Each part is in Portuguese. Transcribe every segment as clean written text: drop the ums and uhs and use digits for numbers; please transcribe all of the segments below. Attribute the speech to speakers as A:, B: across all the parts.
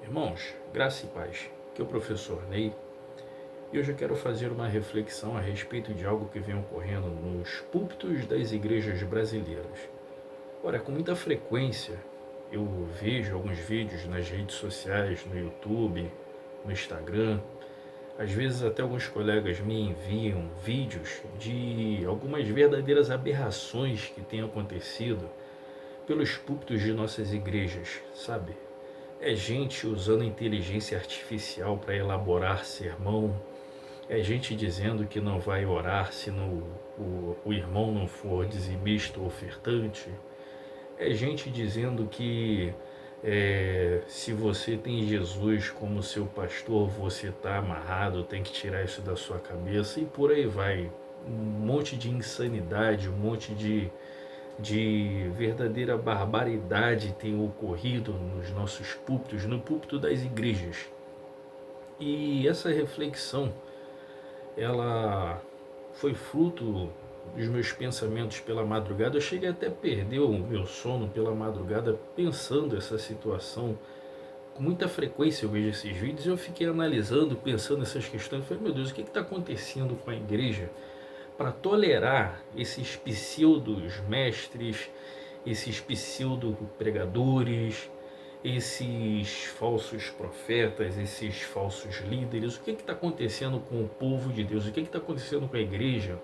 A: Irmãos, graça e paz, que é o professor Ney, e hoje eu quero fazer uma reflexão a respeito de algo que vem ocorrendo nos púlpitos das igrejas brasileiras. Ora, com muita frequência eu vejo alguns vídeos nas redes sociais, no YouTube, no Instagram, às vezes até alguns colegas me enviam vídeos de algumas verdadeiras aberrações que têm acontecido pelos púlpitos de nossas igrejas, sabe? É gente usando inteligência artificial para elaborar sermão. É gente dizendo que não vai orar se o irmão não for dizimista ou ofertante. É gente dizendo que se você tem Jesus como seu pastor, você está amarrado, tem que tirar isso da sua cabeça e por aí vai. Um monte de insanidade, um monte de verdadeira barbaridade tem ocorrido nos nossos púlpitos, no púlpito das igrejas. E essa reflexão, ela foi fruto dos meus pensamentos pela madrugada. Eu cheguei até a perder o meu sono pela madrugada pensando essa situação. Com muita frequência eu vejo esses vídeos e eu fiquei analisando, pensando nessas questões. Eu falei, meu Deus, o que está acontecendo com a igreja para tolerar esses pseudos mestres, esses pseudo pregadores, esses falsos profetas, esses falsos líderes? O que está acontecendo com o povo de Deus? O que está acontecendo com a igreja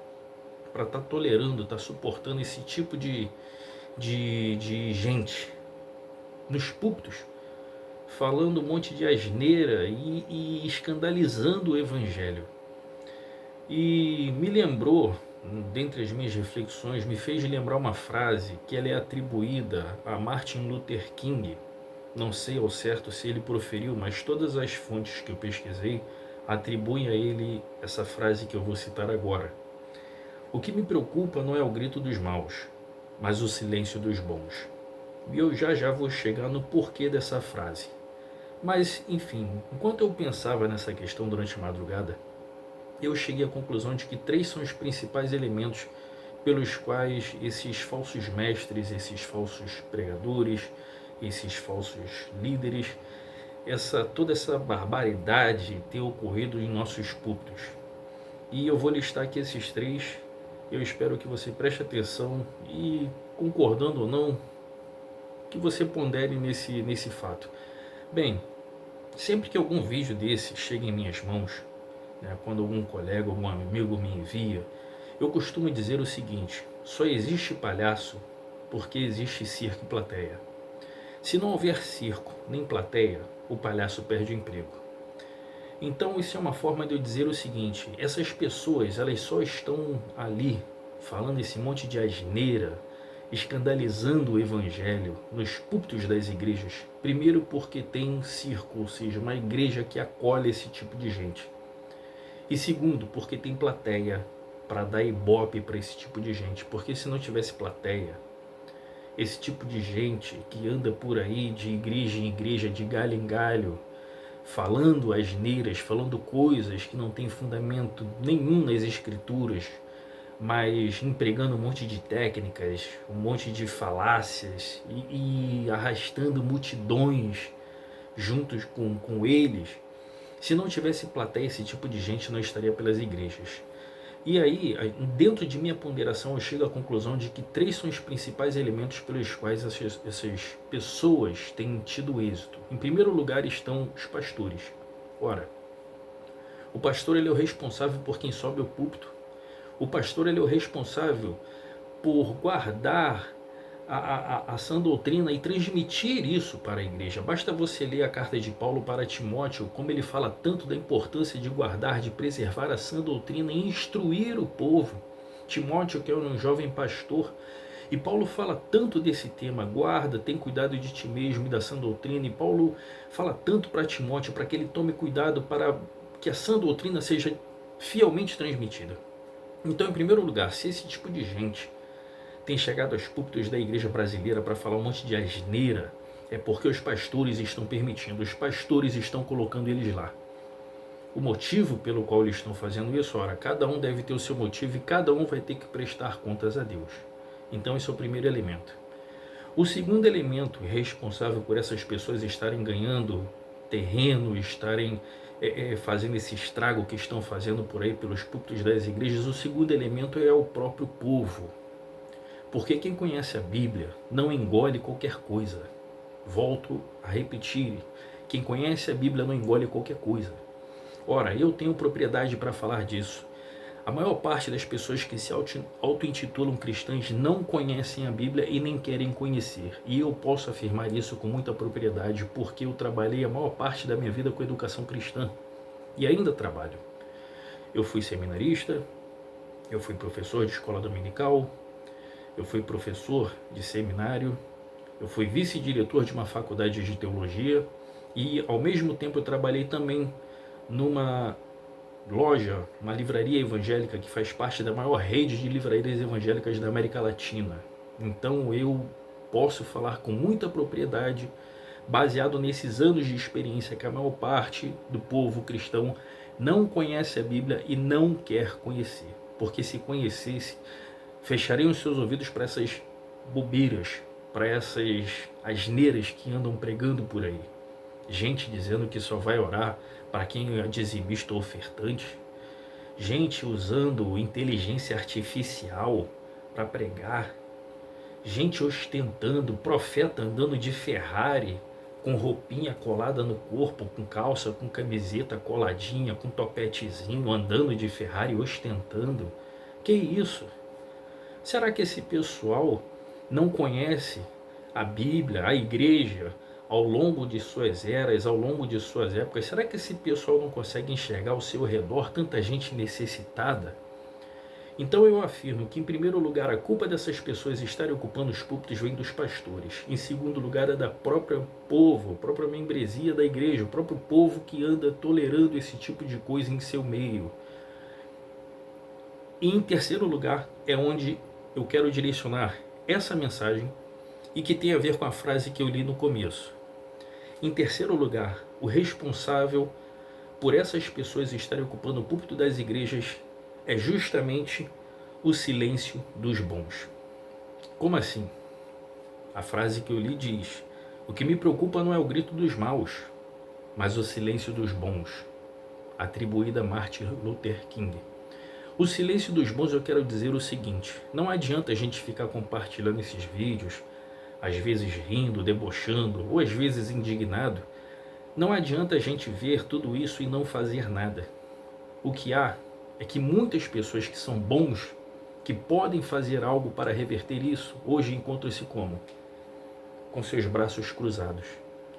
A: para estar tolerando, estar suportando esse tipo de gente nos púlpitos, falando um monte de asneira e escandalizando o evangelho? E me lembrou, dentre as minhas reflexões, me fez lembrar uma frase que ela é atribuída a Martin Luther King. Não sei ao certo se ele proferiu, mas todas as fontes que eu pesquisei atribuem a ele essa frase que eu vou citar agora. O que me preocupa não é o grito dos maus, mas o silêncio dos bons. E eu já vou chegar no porquê dessa frase. Mas, enfim, enquanto eu pensava nessa questão durante a madrugada, eu cheguei à conclusão de que três são os principais elementos pelos quais esses falsos mestres, esses falsos pregadores, esses falsos líderes, toda essa barbaridade tem ocorrido em nossos púlpitos. E eu vou listar aqui esses três. Eu espero que você preste atenção e, concordando ou não, que você pondere nesse fato. Bem, sempre que algum vídeo desse chega em minhas mãos, quando algum colega, algum amigo me envia, eu costumo dizer o seguinte: só existe palhaço porque existe circo e plateia. Se não houver circo nem plateia, o palhaço perde o emprego. Então isso é uma forma de eu dizer o seguinte: essas pessoas, elas só estão ali falando esse monte de asneira, escandalizando o evangelho nos púlpitos das igrejas, primeiro porque tem circo, ou seja, uma igreja que acolhe esse tipo de gente. E segundo, porque tem plateia para dar ibope para esse tipo de gente. Porque se não tivesse plateia, esse tipo de gente que anda por aí de igreja em igreja, de galho em galho, falando asneiras, falando coisas que não tem fundamento nenhum nas escrituras, mas empregando um monte de técnicas, um monte de falácias e arrastando multidões juntos com eles. Se não tivesse plateia, esse tipo de gente não estaria pelas igrejas. E aí, dentro de minha ponderação, eu chego à conclusão de que três são os principais elementos pelos quais essas pessoas têm tido êxito. Em primeiro lugar estão os pastores. Ora, o pastor ele é o responsável por quem sobe ao púlpito. O pastor ele é o responsável por guardar a sã doutrina e transmitir isso para a igreja. Basta você ler a carta de Paulo para Timóteo, como ele fala tanto da importância de guardar, de preservar a sã doutrina e instruir o povo. Timóteo, que é um jovem pastor, e Paulo fala tanto desse tema: guarda, tem cuidado de ti mesmo e da sã doutrina. E Paulo fala tanto para Timóteo para que ele tome cuidado para que a sã doutrina seja fielmente transmitida. Então, em primeiro lugar, se esse tipo de gente tem chegado aos púlpitos da igreja brasileira para falar um monte de asneira, é porque os pastores estão permitindo, os pastores estão colocando eles lá. O motivo pelo qual eles estão fazendo isso, ora, cada um deve ter o seu motivo e cada um vai ter que prestar contas a Deus. Então esse é o primeiro elemento. O segundo elemento responsável por essas pessoas estarem ganhando terreno, estarem fazendo esse estrago que estão fazendo por aí pelos púlpitos das igrejas. O segundo elemento é o próprio povo. Porque quem conhece a Bíblia não engole qualquer coisa. Volto a repetir, quem conhece a Bíblia não engole qualquer coisa. Ora, eu tenho propriedade para falar disso. A maior parte das pessoas que se auto-intitulam cristãs não conhecem a Bíblia e nem querem conhecer. E eu posso afirmar isso com muita propriedade, porque eu trabalhei a maior parte da minha vida com educação cristã. E ainda trabalho. Eu fui seminarista, eu fui professor de escola dominical, eu fui professor de seminário, eu fui vice-diretor de uma faculdade de teologia e, ao mesmo tempo, eu trabalhei também numa loja, uma livraria evangélica que faz parte da maior rede de livrarias evangélicas da América Latina. Então eu posso falar com muita propriedade, baseado nesses anos de experiência, que a maior parte do povo cristão não conhece a Bíblia e não quer conhecer. Porque se conhecesse, fechariam os seus ouvidos para essas bobeiras, para essas asneiras que andam pregando por aí. Gente dizendo que só vai orar para quem é dizimista ou ofertante. Gente usando inteligência artificial para pregar. Gente ostentando, profeta andando de Ferrari, com roupinha colada no corpo, com calça, com camiseta coladinha, com topetezinho, andando de Ferrari, ostentando. Que isso? Será que esse pessoal não conhece a Bíblia, a igreja, ao longo de suas eras, ao longo de suas épocas? Será que esse pessoal não consegue enxergar ao seu redor tanta gente necessitada? Então eu afirmo que, em primeiro lugar, a culpa dessas pessoas estarem ocupando os púlpitos vem dos pastores. Em segundo lugar, é da própria povo, a própria membresia da igreja, o próprio povo que anda tolerando esse tipo de coisa em seu meio. E em terceiro lugar, é onde eu quero direcionar essa mensagem e que tem a ver com a frase que eu li no começo. Em terceiro lugar, o responsável por essas pessoas estarem ocupando o púlpito das igrejas é justamente o silêncio dos bons. Como assim? A frase que eu li diz: o que me preocupa não é o grito dos maus, mas o silêncio dos bons, atribuída a Martin Luther King. O silêncio dos bons, eu quero dizer o seguinte: não adianta a gente ficar compartilhando esses vídeos, às vezes rindo, debochando, ou às vezes indignado. Não adianta a gente ver tudo isso e não fazer nada. O que há é que muitas pessoas que são bons, que podem fazer algo para reverter isso, hoje encontram-se como? Com seus braços cruzados,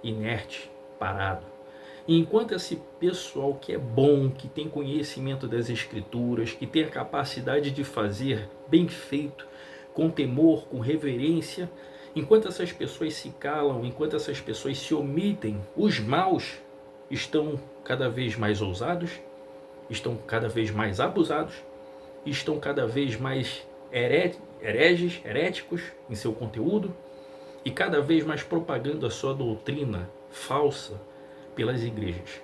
A: inerte, parado. E enquanto esse pessoal que é bom, que tem conhecimento das escrituras, que tem a capacidade de fazer bem feito, com temor, com reverência, enquanto essas pessoas se calam, enquanto essas pessoas se omitem, os maus estão cada vez mais ousados, estão cada vez mais abusados, estão cada vez mais heréticos em seu conteúdo e cada vez mais propagando a sua doutrina falsa pelas igrejas.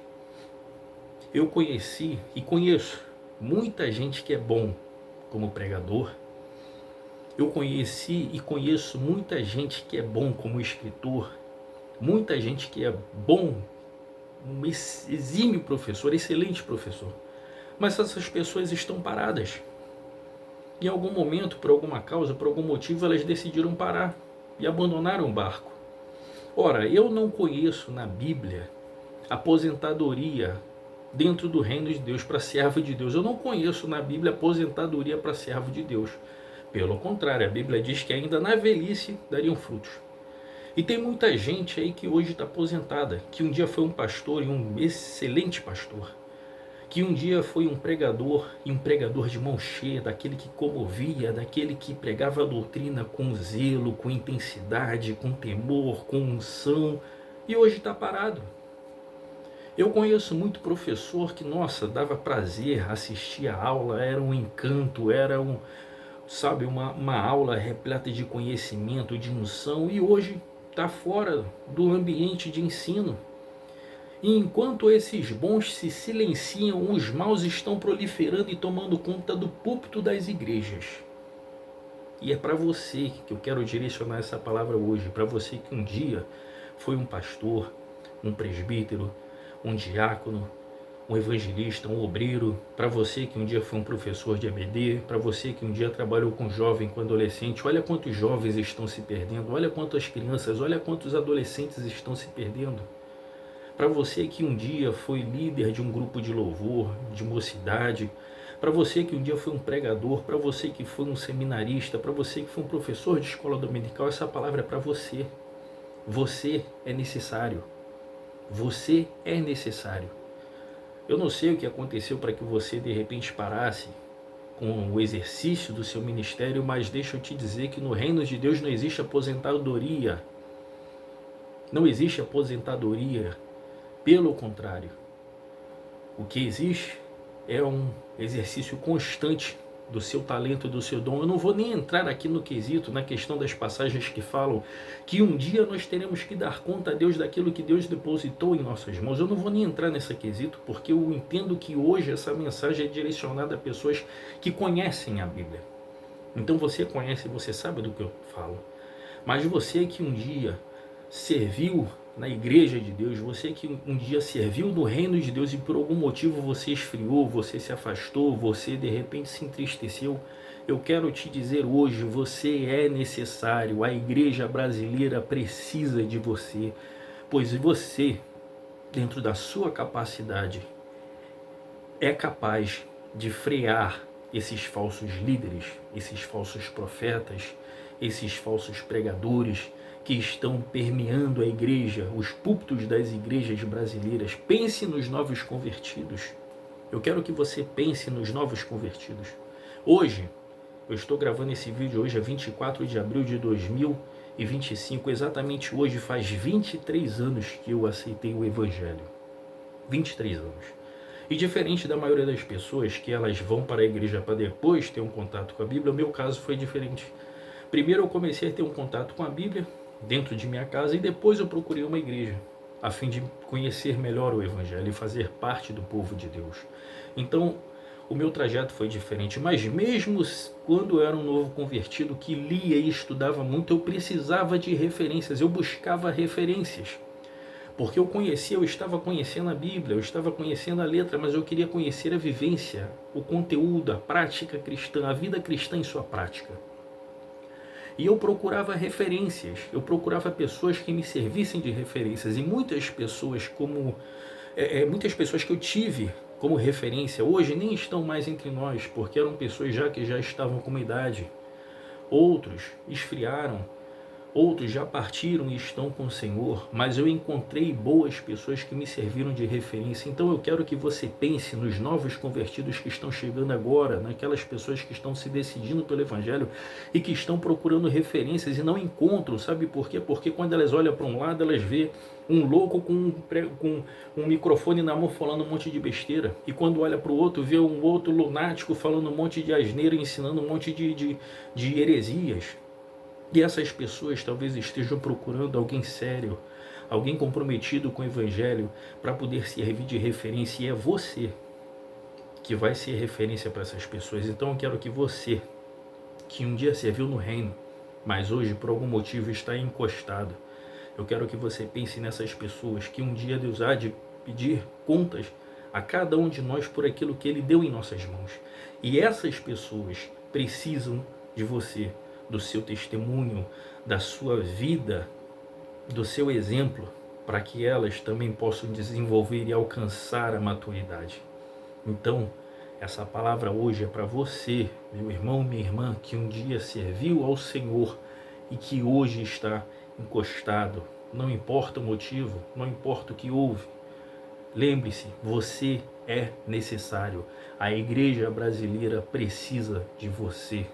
A: Eu conheci e conheço muita gente que é bom como pregador. Eu conheci e conheço muita gente que é bom como escritor, muita gente que é bom, um exímio professor, excelente professor. Mas essas pessoas estão paradas. Em algum momento, por alguma causa, por algum motivo, elas decidiram parar e abandonaram o barco. Ora, eu não conheço na Bíblia aposentadoria dentro do reino de Deus para servo de Deus. Eu não conheço na Bíblia aposentadoria para servo de Deus. Pelo contrário, a Bíblia diz que ainda na velhice dariam frutos. E tem muita gente aí que hoje está aposentada, que um dia foi um pastor e um excelente pastor, que um dia foi um pregador e um pregador de mão cheia, daquele que comovia, daquele que pregava a doutrina com zelo, com intensidade, com temor, com unção, e hoje está parado. Eu conheço muito professor que, nossa, dava prazer assistir a aula, era um encanto, era uma aula repleta de conhecimento, de unção, e hoje está fora do ambiente de ensino. E enquanto esses bons se silenciam, os maus estão proliferando e tomando conta do púlpito das igrejas. E é para você que eu quero direcionar essa palavra hoje, para você que um dia foi um pastor, um presbítero, um diácono, um evangelista, um obreiro, para você que um dia foi um professor de EBD, para você que um dia trabalhou com jovem, com adolescente. Olha quantos jovens estão se perdendo, olha quantas crianças, olha quantos adolescentes estão se perdendo. Para você que um dia foi líder de um grupo de louvor, de mocidade, para você que um dia foi um pregador, para você que foi um seminarista, para você que foi um professor de escola dominical, essa palavra é para você. Você é necessário. Você é necessário. Eu não sei o que aconteceu para que você de repente parasse com o exercício do seu ministério, mas deixa eu te dizer que no reino de Deus não existe aposentadoria. Não existe aposentadoria. Pelo contrário, o que existe é um exercício constante do seu talento, do seu dom. Eu não vou nem entrar aqui no quesito, na questão das passagens que falam que um dia nós teremos que dar conta a Deus daquilo que Deus depositou em nossas mãos. Eu não vou nem entrar nesse quesito, porque eu entendo que hoje essa mensagem é direcionada a pessoas que conhecem a Bíblia. Então você conhece, você sabe do que eu falo. Mas você que um dia serviu na igreja de Deus, você que um dia serviu no reino de Deus e por algum motivo você esfriou, você se afastou, você de repente se entristeceu, eu quero te dizer hoje, você é necessário, a igreja brasileira precisa de você, pois você, dentro da sua capacidade, é capaz de frear esses falsos líderes, esses falsos profetas, esses falsos pregadores que estão permeando a igreja, os púlpitos das igrejas brasileiras. Pense nos novos convertidos. Eu quero que você pense nos novos convertidos. Hoje, eu estou gravando esse vídeo, hoje é 24 de abril de 2025, exatamente hoje faz 23 anos que eu aceitei o Evangelho. 23 anos. E diferente da maioria das pessoas que elas vão para a igreja para depois ter um contato com a Bíblia, o meu caso foi diferente. Primeiro eu comecei a ter um contato com a Bíblia dentro de minha casa e depois eu procurei uma igreja a fim de conhecer melhor o Evangelho e fazer parte do povo de Deus. Então o meu trajeto foi diferente, mas mesmo quando eu era um novo convertido que lia e estudava muito, eu precisava de referências, eu buscava referências. Porque eu estava conhecendo a Bíblia, eu estava conhecendo a letra, mas eu queria conhecer a vivência, o conteúdo, a prática cristã, a vida cristã em sua prática. E eu procurava referências, eu procurava pessoas que me servissem de referências. E muitas pessoas que eu tive como referência hoje nem estão mais entre nós, porque eram pessoas que já estavam com uma idade. Outros esfriaram, outros já partiram e estão com o Senhor, mas eu encontrei boas pessoas que me serviram de referência. Então eu quero que você pense nos novos convertidos que estão chegando agora, naquelas pessoas que estão se decidindo pelo Evangelho e que estão procurando referências e não encontram, sabe por quê? Porque quando elas olham para um lado, elas vê um louco com um microfone na mão falando um monte de besteira, e quando olha para o outro, vê um outro lunático falando um monte de asneira, ensinando um monte de heresias. E essas pessoas talvez estejam procurando alguém sério, alguém comprometido com o Evangelho para poder servir de referência, e é você que vai ser referência para essas pessoas. Então eu quero que você, que um dia serviu no reino, mas hoje por algum motivo está encostado, eu quero que você pense nessas pessoas que um dia Deus há de pedir contas a cada um de nós por aquilo que Ele deu em nossas mãos. E essas pessoas precisam de você, do seu testemunho, da sua vida, do seu exemplo, para que elas também possam desenvolver e alcançar a maturidade. Então, essa palavra hoje é para você, meu irmão, minha irmã, que um dia serviu ao Senhor e que hoje está encostado. Não importa o motivo, não importa o que houve. Lembre-se, você é necessário. A igreja brasileira precisa de você.